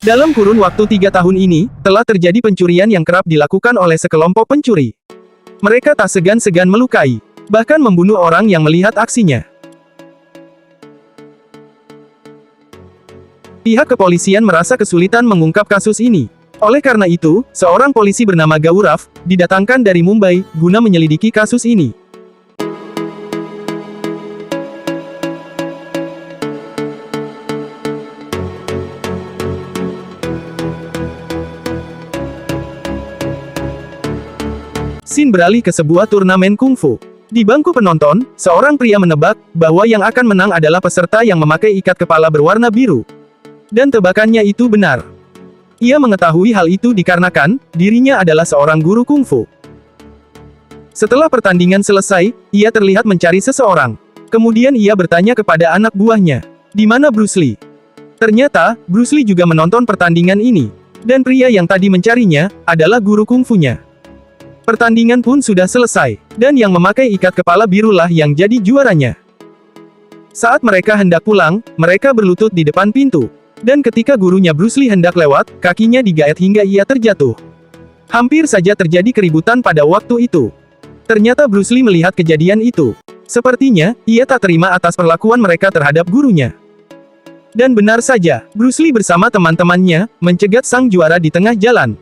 Dalam kurun waktu 3 tahun ini, telah terjadi pencurian yang kerap dilakukan oleh sekelompok pencuri. Mereka tak segan-segan melukai, bahkan membunuh orang yang melihat aksinya. Pihak kepolisian merasa kesulitan mengungkap kasus ini. Oleh karena itu, seorang polisi bernama Gaurav didatangkan dari Mumbai guna menyelidiki kasus ini. Scene beralih ke sebuah turnamen kungfu. Di bangku penonton, seorang pria menebak bahwa yang akan menang adalah peserta yang memakai ikat kepala berwarna biru. Dan tebakannya itu benar. Ia mengetahui hal itu dikarenakan dirinya adalah seorang guru kungfu. Setelah pertandingan selesai, ia terlihat mencari seseorang. Kemudian ia bertanya kepada anak buahnya, "Di mana Bruce Lee?" Ternyata, Bruce Lee juga menonton pertandingan ini. Dan pria yang tadi mencarinya adalah guru kungfunya. Pertandingan pun sudah selesai, dan yang memakai ikat kepala birulah yang jadi juaranya. Saat mereka hendak pulang, mereka berlutut di depan pintu. Dan ketika gurunya Bruce Lee hendak lewat, kakinya digaet hingga ia terjatuh. Hampir saja terjadi keributan pada waktu itu. Ternyata Bruce Lee melihat kejadian itu. Sepertinya, ia tak terima atas perlakuan mereka terhadap gurunya. Dan benar saja, Bruce Lee bersama teman-temannya mencegat sang juara di tengah jalan.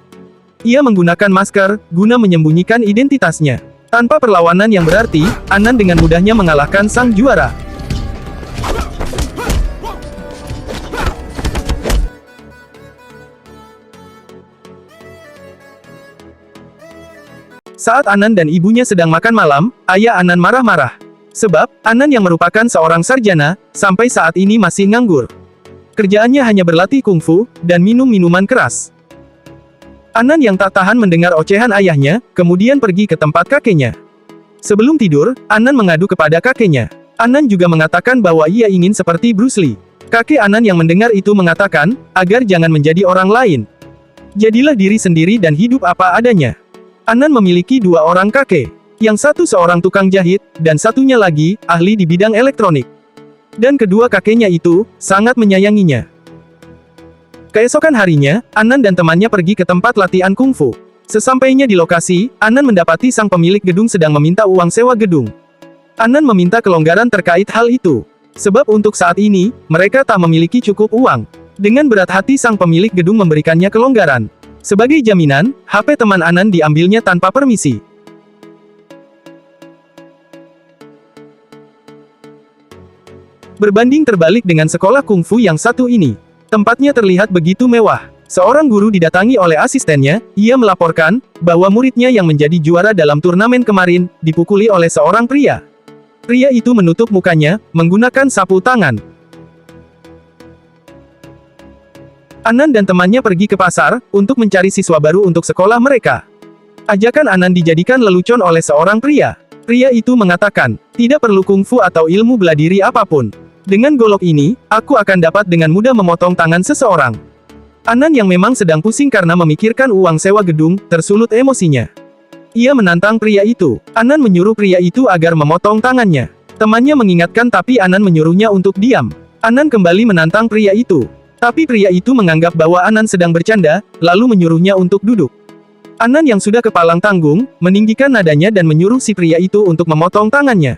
Ia menggunakan masker guna menyembunyikan identitasnya. Tanpa perlawanan yang berarti, Anand dengan mudahnya mengalahkan sang juara. Saat Anand dan ibunya sedang makan malam, ayah Anand marah-marah. Sebab, Anand yang merupakan seorang sarjana, sampai saat ini masih nganggur. Kerjaannya hanya berlatih kungfu, dan minum minuman keras. Anand yang tak tahan mendengar ocehan ayahnya, kemudian pergi ke tempat kakeknya. Sebelum tidur, Anand mengadu kepada kakeknya. Anand juga mengatakan bahwa ia ingin seperti Bruce Lee. Kakek Anand yang mendengar itu mengatakan, agar jangan menjadi orang lain. Jadilah diri sendiri dan hidup apa adanya. Anand memiliki 2 orang kakek. Yang satu seorang tukang jahit, dan satunya lagi, ahli di bidang elektronik. Dan kedua kakeknya itu, sangat menyayanginya. Keesokan harinya, Anand dan temannya pergi ke tempat latihan kungfu. Sesampainya di lokasi, Anand mendapati sang pemilik gedung sedang meminta uang sewa gedung. Anand meminta kelonggaran terkait hal itu. Sebab untuk saat ini, mereka tak memiliki cukup uang. Dengan berat hati sang pemilik gedung memberikannya kelonggaran. Sebagai jaminan, HP teman Anand diambilnya tanpa permisi. Berbanding terbalik dengan sekolah kungfu yang satu ini. Tempatnya terlihat begitu mewah. Seorang guru didatangi oleh asistennya, ia melaporkan bahwa muridnya yang menjadi juara dalam turnamen kemarin, dipukuli oleh seorang pria. Pria itu menutup mukanya, menggunakan sapu tangan. Anand dan temannya pergi ke pasar, untuk mencari siswa baru untuk sekolah mereka. Ajakan Anand dijadikan lelucon oleh seorang pria. Pria itu mengatakan, tidak perlu kungfu atau ilmu bela diri apapun. Dengan golok ini, aku akan dapat dengan mudah memotong tangan seseorang. Anand yang memang sedang pusing karena memikirkan uang sewa gedung, tersulut emosinya. Ia menantang pria itu. Anand menyuruh pria itu agar memotong tangannya. Temannya mengingatkan tapi Anand menyuruhnya untuk diam. Anand kembali menantang pria itu. Tapi pria itu menganggap bahwa Anand sedang bercanda, lalu menyuruhnya untuk duduk. Anand yang sudah kepalang tanggung, meninggikan nadanya dan menyuruh si pria itu untuk memotong tangannya.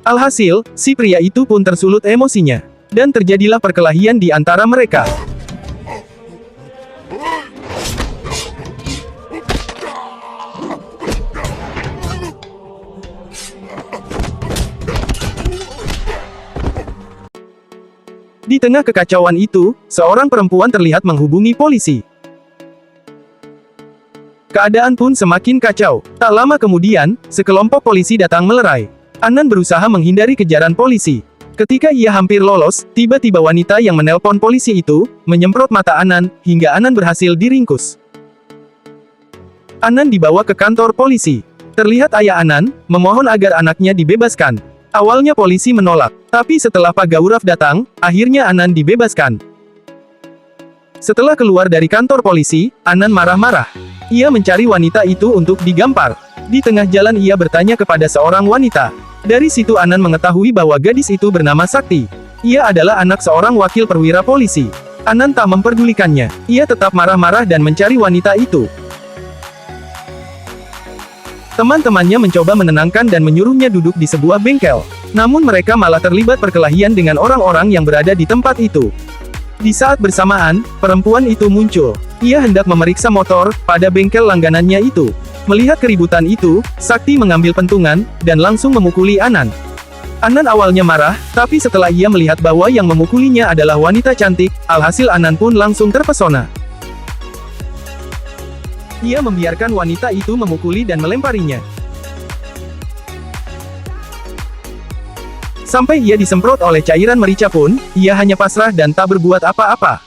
Alhasil, si pria itu pun tersulut emosinya. Dan terjadilah perkelahian di antara mereka. Di tengah kekacauan itu, seorang perempuan terlihat menghubungi polisi. Keadaan pun semakin kacau. Tak lama kemudian, sekelompok polisi datang melerai. Anand berusaha menghindari kejaran polisi. Ketika ia hampir lolos, tiba-tiba wanita yang menelpon polisi itu, menyemprot mata Anand, hingga Anand berhasil diringkus. Anand dibawa ke kantor polisi. Terlihat ayah Anand, memohon agar anaknya dibebaskan. Awalnya polisi menolak, tapi setelah Pak Gaurav datang, akhirnya Anand dibebaskan. Setelah keluar dari kantor polisi, Anand marah-marah. Ia mencari wanita itu untuk digampar. Di tengah jalan ia bertanya kepada seorang wanita. Dari situ Anand mengetahui bahwa gadis itu bernama Sakti. Ia adalah anak seorang wakil perwira polisi. Anan tak memperdulikannya. Ia tetap marah-marah dan mencari wanita itu. Teman-temannya mencoba menenangkan dan menyuruhnya duduk di sebuah bengkel. Namun mereka malah terlibat perkelahian dengan orang-orang yang berada di tempat itu. Di saat bersamaan, perempuan itu muncul. Ia hendak memeriksa motor pada bengkel langganannya itu. Melihat keributan itu, Sakti mengambil pentungan dan langsung memukuli Anan. Anan awalnya marah, tapi setelah ia melihat bahwa yang memukulinya adalah wanita cantik, alhasil Anan pun langsung terpesona. Ia membiarkan wanita itu memukuli dan melemparinya. Sampai ia disemprot oleh cairan merica pun, ia hanya pasrah dan tak berbuat apa-apa.